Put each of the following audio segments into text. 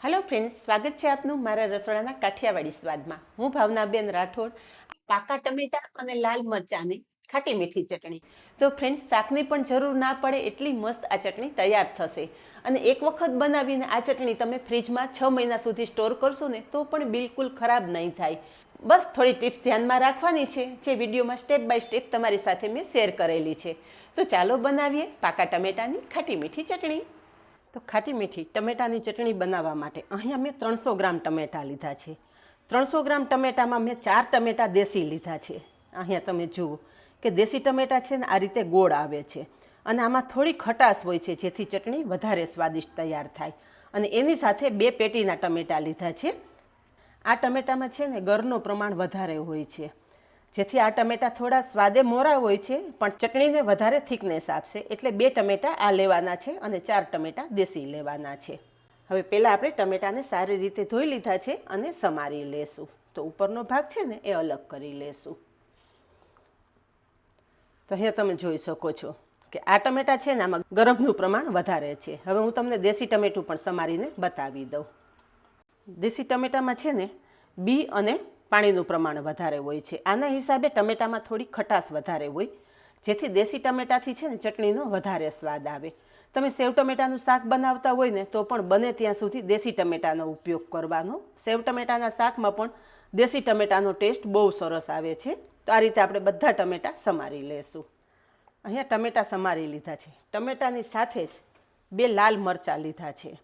Hello friends, स्वागत है आपનું મારા રસોડાના કાઠિયાવાડી સ્વાદમાં। હું ભાવનાબેન રાઠોડ। પાકા ટમેટા અને લાલ મરચાંની ખાટી મીઠી ચટણી। તો ફ્રેન્ડ્સ, શાકની પણ જરૂર ના પડે એટલી મસ્ત આ ચટણી તૈયાર થશે। અને એક વખત બનાવીને આ ચટણી તમે ફ્રીજમાં 6 મહિના સુધી સ્ટોર કરશો ને તો પણ બિલકુલ ખરાબ નહીં થાય। બસ થોડી ટિપ્સ ધ્યાનમાં રાખવાની છે, જે વિડીયોમાં સ્ટેપ બાય સ્ટેપ તમારી સાથે મેં શેર કરેલી છે। તો ચાલો બનાવીએ પાકા ટમેટાની ખાટી મીઠી ચટણી। તો ખાટી મીઠી ટમેટાની ચટણી બનાવવા માટે અહીંયા મેં 300 ગ્રામ ટમેટા લીધા છે। 300 ગ્રામ ટમેટામાં મેં 4 ટમેટા દેશી લીધા છે। અહીંયા તમે જુઓ કે દેશી ટમેટા છે ને આ રીતે ગોળ આવે છે અને આમાં થોડી ખટાશ હોય છે, જેથી ચટણી વધારે સ્વાદિષ્ટ તૈયાર થાય। અને એની સાથે 2 પેટીના ટમેટા લીધા છે। આ ટમેટામાં છે ને ગરનું પ્રમાણ વધારે હોય છે, જેથી આ ટમેટા થોડા સ્વાદે મોરા હોય છે પણ ચટણીને વધારે થિકનેસ આપશે, એટલે 2 ટમેટા આ લેવાના છે અને 4 ટમેટા દેશી લેવાના છે। હવે પહેલાં આપણે ટમેટાને સારી રીતે ધોઈ લીધા છે અને સમારી લેશું। તો ઉપરનો ભાગ છે ને એ અલગ કરી લેશું। તો અહીંયા તમે જોઈ શકો છો કે આ ટમેટા છે ને આમાં ગરબનું પ્રમાણ વધારે છે। હવે હું તમને દેશી ટમેટું પણ સમારીને બતાવી દઉં। દેશી ટમેટામાં છે ને બી અને પાણીનું પ્રમાણ વધારે હોય છે। આના હિસાબે ટમેટામાં થોડી ખટાશ વધારે હોય, જેથી દેશી ટમેટાથી છે ને ચટણીનો વધારે સ્વાદ આવે। તમે સેવ ટમેટાનું શાક બનાવતા હોય ને તો પણ બને ત્યાં સુધી દેશી ટમેટાનો ઉપયોગ કરવાનો। સેવ ટમેટાના શાકમાં પણ દેશી ટમેટાનો ટેસ્ટ બહુ સરસ આવે છે। તો આ રીતે આપણે બધા ટમેટા સમારી લેશું। અહીંયા ટમેટા સમારી લીધા છે। ટમેટાની સાથે જ 2 લાલ મરચાં લીધા છે।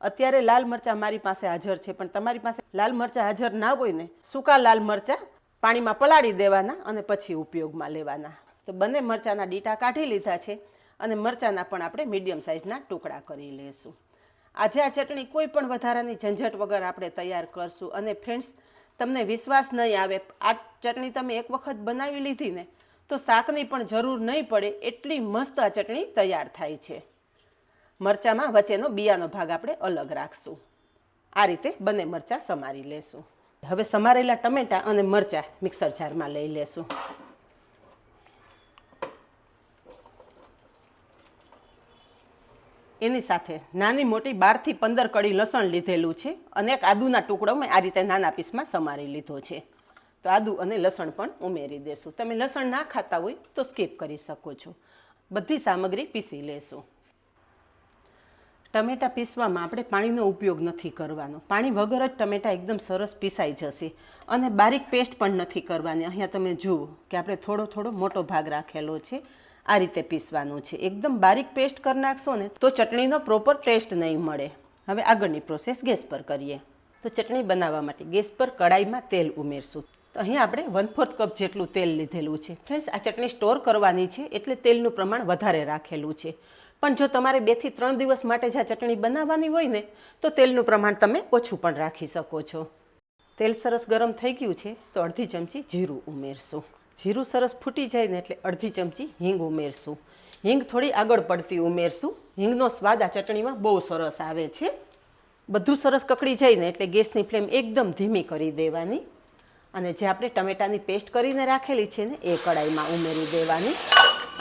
અત્યારે લાલ મરચાં મારી પાસે હાજર છે, પણ તમારી પાસે લાલ મરચાં હાજર ના હોય ને સૂકા લાલ મરચાં પાણીમાં પલાળી દેવાના અને પછી ઉપયોગમાં લેવાના। તો બંને મરચાંના ડીટા કાઢી લીધા છે અને મરચાંના પણ આપણે મીડિયમ સાઇઝના ટુકડા કરી લેશું। આજે આ ચટણી કોઈ પણ વધારાની ઝંઝટ વગર આપણે તૈયાર કરશું। અને ફ્રેન્ડ્સ, તમને વિશ્વાસ નહીં આવે, આ ચટણી તમે એક વખત બનાવી લીધી ને તો શાકની પણ જરૂર નહીં પડે, એટલી મસ્ત આ ચટણી તૈયાર થાય છે। મરચાંમાં વચ્ચેનો બિયાનો ભાગ આપણે અલગ રાખશું। આ રીતે બંને મરચાં સમારી લેશું। હવે સમારેલા ટમેટા અને મરચાં મિક્સર જારમાં લઈ લેશું। એની સાથે નાની મોટી 12 થી 15 કળી લસણ લીધેલું છે અને એક આદુના ટુકડો મેં આ રીતે નાના પીસમાં સમારી લીધો છે। તો આદુ અને લસણ પણ ઉમેરી દેશું। તમે લસણ ના ખાતા હોય તો સ્કીપ કરી શકો છો। બધી સામગ્રી પીસી લેશું। ટમેટા પીસવામાં આપણે પાણીનો ઉપયોગ નથી કરવાનો। પાણી વગર જ ટમેટા એકદમ સરસ પીસાઈ જશે અને બારીક પેસ્ટ પણ નથી કરવાની। અહીંયા તમે જુઓ કે આપણે થોડો થોડો મોટો ભાગ રાખેલો છે, આ રીતે પીસવાનું છે। એકદમ બારીક પેસ્ટ કરી નાખશો ને તો ચટણીનો પ્રોપર ટેસ્ટ નહીં મળે। હવે આગળની પ્રોસેસ ગેસ પર કરીએ। તો ચટણી બનાવવા માટે ગેસ પર કડાઈમાં તેલ ઉમેરશું। તો અહીંયા આપણે 1/4 કપ જેટલું તેલ લીધેલું છે। ફ્રેન્ડ્સ, આ ચટણી સ્ટોર કરવાની છે એટલે તેલનું પ્રમાણ વધારે રાખેલું છે, પણ જો તમારે 2 થી 3 દિવસ માટે જ આ ચટણી બનાવવાની હોય ને તો તેલનું પ્રમાણ તમે ઓછું પણ રાખી શકો છો। તેલ સરસ ગરમ થઈ ગયું છે તો અડધી ચમચી જીરું ઉમેરશું। જીરું સરસ ફૂટી જાય ને એટલે અડધી ચમચી હિંગ ઉમેરશું। હિંગ થોડી આગળ પડતી ઉમેરશું। હિંગનો સ્વાદ આ ચટણીમાં બહુ સરસ આવે છે। બધું સરસ કકડી જાય ને એટલે ગેસની ફ્લેમ એકદમ ધીમી કરી દેવાની અને જે આપણે ટમેટાની પેસ્ટ કરીને રાખેલી છે ને એ કડાઈમાં ઉમેરી દેવાની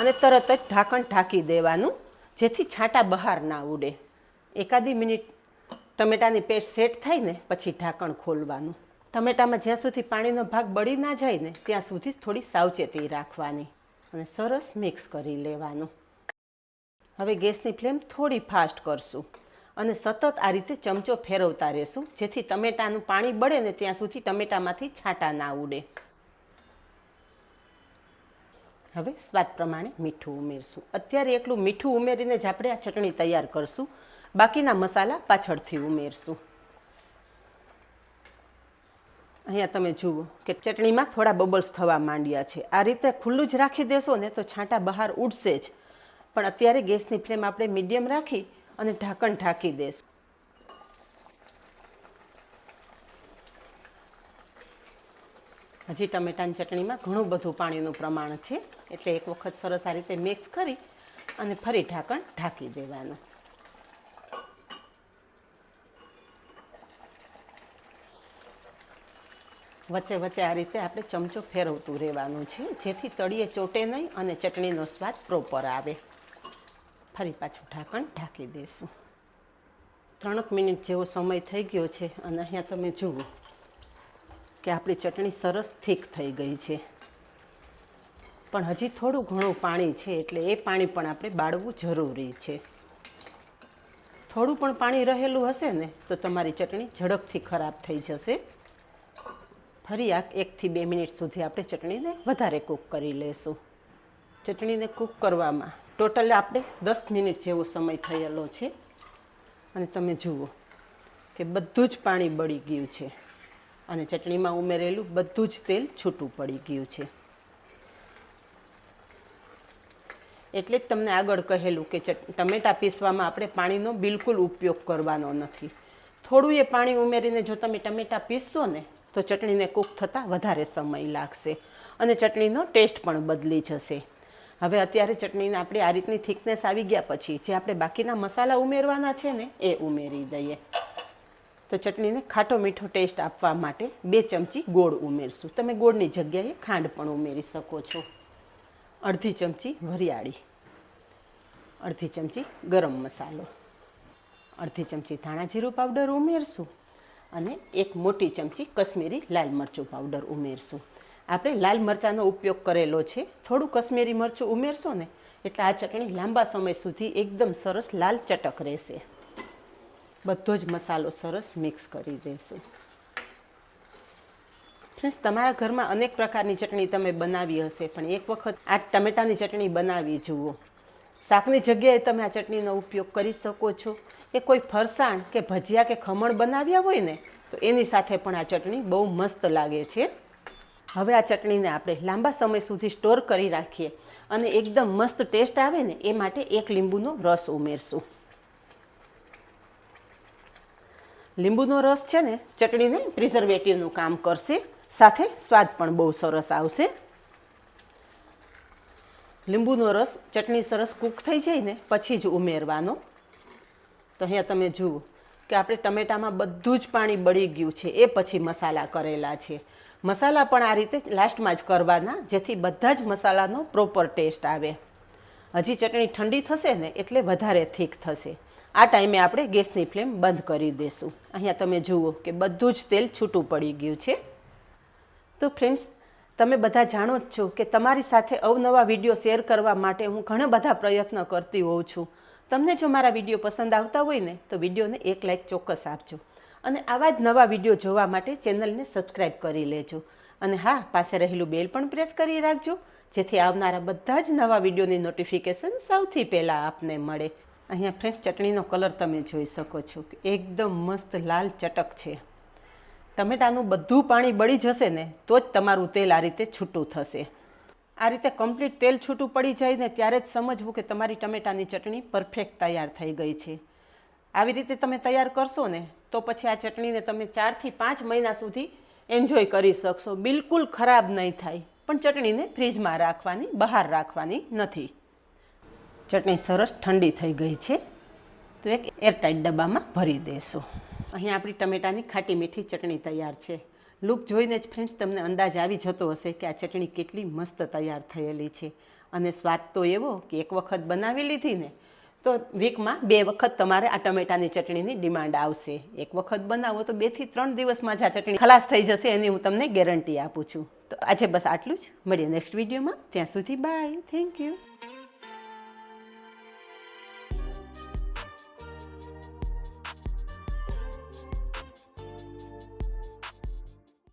અને તરત જ ઢાંકણ ઢાંકી દેવાનું, જેથી છાંટા બહાર ના ઉડે। એકાદી મિનિટ ટમેટાની પેસ્ટ સેટ થાય ને પછી ઢાંકણ ખોલવાનું। ટમેટામાં જ્યાં સુધી પાણીનો ભાગ બળી ના જાય ને ત્યાં સુધી થોડી સાવચેતી રાખવાની અને સરસ મિક્સ કરી લેવાનું। હવે ગેસની ફ્લેમ થોડી ફાસ્ટ કરશું અને સતત આ રીતે ચમચો ફેરવતા રહેશું, જેથી ટમેટાનું પાણી બળે ને ત્યાં સુધી ટમેટામાંથી છાંટા ના ઉડે। હવે સ્વાદ પ્રમાણે મીઠું ઉમેરશું। અત્યારે એટલું મીઠું ઉમેરીને જ આપણે આ ચટણી તૈયાર કરશું, બાકીના મસાલા પાછળથી ઉમેરશું। અહીંયા તમે જુઓ કે ચટણીમાં થોડા બબલ્સ થવા માંડ્યા છે। આ રીતે ખુલ્લું જ રાખી દેશો ને તો છાંટા બહાર ઉડશે જ, પણ અત્યારે ગેસની ફ્લેમ આપણે મીડિયમ રાખી અને ઢાંકણ ઢાંકી દેશું। હજી ટમેટાની ચટણીમાં ઘણું બધું પાણીનું પ્રમાણ છે, એટલે એક વખત સરસ આ રીતે મિક્સ કરી અને ફરી ઢાંકણ ઢાંકી દેવાનું। વચ્ચે વચ્ચે આ રીતે આપણે ચમચો ફેરવતું રહેવાનું છે, જેથી તળિયે ચોટે નહીં અને ચટણીનો સ્વાદ પ્રોપર આવે। ફરી પાછું ઢાંકણ ઢાંકી દઈશું। 3 મિનિટ જેવો સમય થઈ ગયો છે અને અહીંયા તમે જુઓ કે આપણી ચટણી સરસ થીક થઈ ગઈ છે, પણ હજી થોડું ઘણું પાણી છે એટલે એ પાણી પણ આપણે બાળવું જરૂરી છે. થોડું પણ પાણી રહેલું હશે ને તો તમારી ચટણી ઝડપથી ખરાબ થઈ જશે. ફરી 1 થી 2 મિનિટ સુધી આપણે ચટણીને વધારે કૂક કરી લેશું. ચટણીને કૂક કરવામાં ટોટલ આપણે 10 મિનિટ જેવો સમય થયેલો છે અને તમે જુઓ કે બધું જ પાણી બળી ગયું છે અને ચટણીમાં ઉમેરેલું બધું જ તેલ છૂટું પડી ગયું છે. એટલે જ તમને આગળ કહેલું કે ટમેટાં પીસવામાં આપણે પાણીનો બિલકુલ ઉપયોગ કરવાનો નથી. થોડું એ પાણી ઉમેરીને જો તમે ટમેટાં પીસશો ને તો ચટણીને કૂક થતાં વધારે સમય લાગશે અને ચટણીનો ટેસ્ટ પણ બદલી જશે. હવે અત્યારે ચટણીને આપણે આ રીતની થિકનેસ આવી ગયા પછી જે આપણે બાકીના મસાલા ઉમેરવાના છે ને એ ઉમેરી દઈએ. તો ચટણીને ખાટો મીઠો ટેસ્ટ આપવા માટે 2 ચમચી ગોળ ઉમેરશું. તમે ગોળની જગ્યાએ ખાંડ પણ ઉમેરી શકો છો. અડધી ચમચી વરિયાળી, અડધી ચમચી ગરમ મસાલો, અડધી ચમચી ધાણા જીરું પાવડર ઉમેરશું અને 1 મોટી ચમચી કશ્મીરી લાલ મરચું પાવડર ઉમેરશું. આપણે લાલ મરચાંનો ઉપયોગ કરેલો છે. થોડું કશ્મીરી મરચું ઉમેરશો ને એટલે આ ચટણી લાંબા સમય સુધી એકદમ સરસ લાલ ચટક રહેશે. બધો જ મસાલો સરસ મિક્સ કરી દઈશું. ફ્રેન્ડ્સ, તમારા ઘરમાં અનેક પ્રકારની ચટણી તમે બનાવી હશે, પણ એક વખત આ ટમેટાની ચટણી બનાવી જુઓ. શાકની જગ્યાએ તમે આ ચટણીનો ઉપયોગ કરી શકો છો. કે કોઈ ફરસાણ કે ભજીયા કે ખમણ બનાવ્યા હોય ને તો એની સાથે પણ આ ચટણી બહુ મસ્ત લાગે છે. હવે આ ચટણીને આપણે લાંબા સમય સુધી સ્ટોર કરી રાખીએ અને એકદમ મસ્ત ટેસ્ટ આવે ને એ માટે 1 લીંબુનો રસ ઉમેરશું. લીંબુનો રસ છે ને ચટણીને પ્રિઝર્વેટિવનું કામ કરશે, સાથે સ્વાદ પણ બહુ સરસ આવશે. લીંબુનો રસ ચટણી સરસ કૂક થઈ જાય ને પછી જ ઉમેરવાનો. તો અહીંયા તમે જુઓ કે આપણે ટમેટામાં બધું જ પાણી બળી ગયું છે, એ પછી મસાલા કરેલા છે. મસાલા પણ આ રીતે લાસ્ટમાં જ કરવાના જેથી બધા જ મસાલાનો પ્રોપર ટેસ્ટ આવે. હજી ચટણી ઠંડી થશે ને એટલે વધારે થીક થશે. આ ટાઈમે આપણે ગેસની ફ્લેમ બંધ કરી દઈશું. અહીંયા તમે જુઓ કે બધું જ તેલ છૂટું પડી ગયું છે. તો ફ્રેન્ડ્સ, તમે બધા જાણો જ છો કે તમારી સાથે અવનવા વિડીયો શેર કરવા માટે હું ઘણા બધા પ્રયત્ન કરતી હોઉં છું. તમને જો મારા વિડીયો પસંદ આવતા હોય ને તો વિડીયોને 1 લાઇક ચોક્કસ આપજો અને આવા જ નવા વિડીયો જોવા માટે ચેનલને સબસ્ક્રાઈબ કરી લેજો. અને હા, પાસે રહેલું બેલ પણ પ્રેસ કરી રાખજો જેથી આવનારા બધા જ નવા વિડીયોની નોટિફિકેશન સૌથી પહેલાં આપને મળે. અહીંયા ફ્રેન્ડ્સ, ચટણીનો કલર તમે જોઈ શકો છો કે એકદમ મસ્ત લાલ ચટક છે. ટમેટાનું બધું પાણી બળી જશે ને તો જ તમારું તેલ આ રીતે છૂટું થશે. આ રીતે કમ્પ્લીટ તેલ છૂટું પડી જાય ને ત્યારે જ સમજવું કે તમારી ટમેટાની ચટણી પરફેક્ટ તૈયાર થઈ ગઈ છે. આવી રીતે તમે તૈયાર કરશો ને તો પછી આ ચટણીને તમે 4 થી 5 મહિના સુધી એન્જોય કરી શકશો. બિલકુલ ખરાબ નહીં થાય. પણ ચટણીને ફ્રીજમાં રાખવાની, બહાર રાખવાની નથી. ચટણી સરસ ઠંડી થઈ ગઈ છે તો એક એરટાઇટ ડબ્બામાં ભરી દેશું. અહીંયા આપણી ટમેટાની ખાટી મીઠી ચટણી તૈયાર છે. લુક જોઈને જ ફ્રેન્ડ્સ તમને અંદાજ આવી જતો હશે કે આ ચટણી કેટલી મસ્ત તૈયાર થયેલી છે. અને સ્વાદ તો એવો કે એક વખત બનાવી લીધી ને તો વીકમાં 2 વખત તમારે આ ટમેટાની ચટણીની ડિમાન્ડ આવશે. એક વખત બનાવો તો 2 થી 3 દિવસમાં જ આ ચટણી ખલાસ થઈ જશે એની હું તમને ગેરંટી આપું છું. તો આજે બસ આટલું જ. મળીએ નેક્સ્ટ વિડીયોમાં. ત્યાં સુધી બાય. Thank you.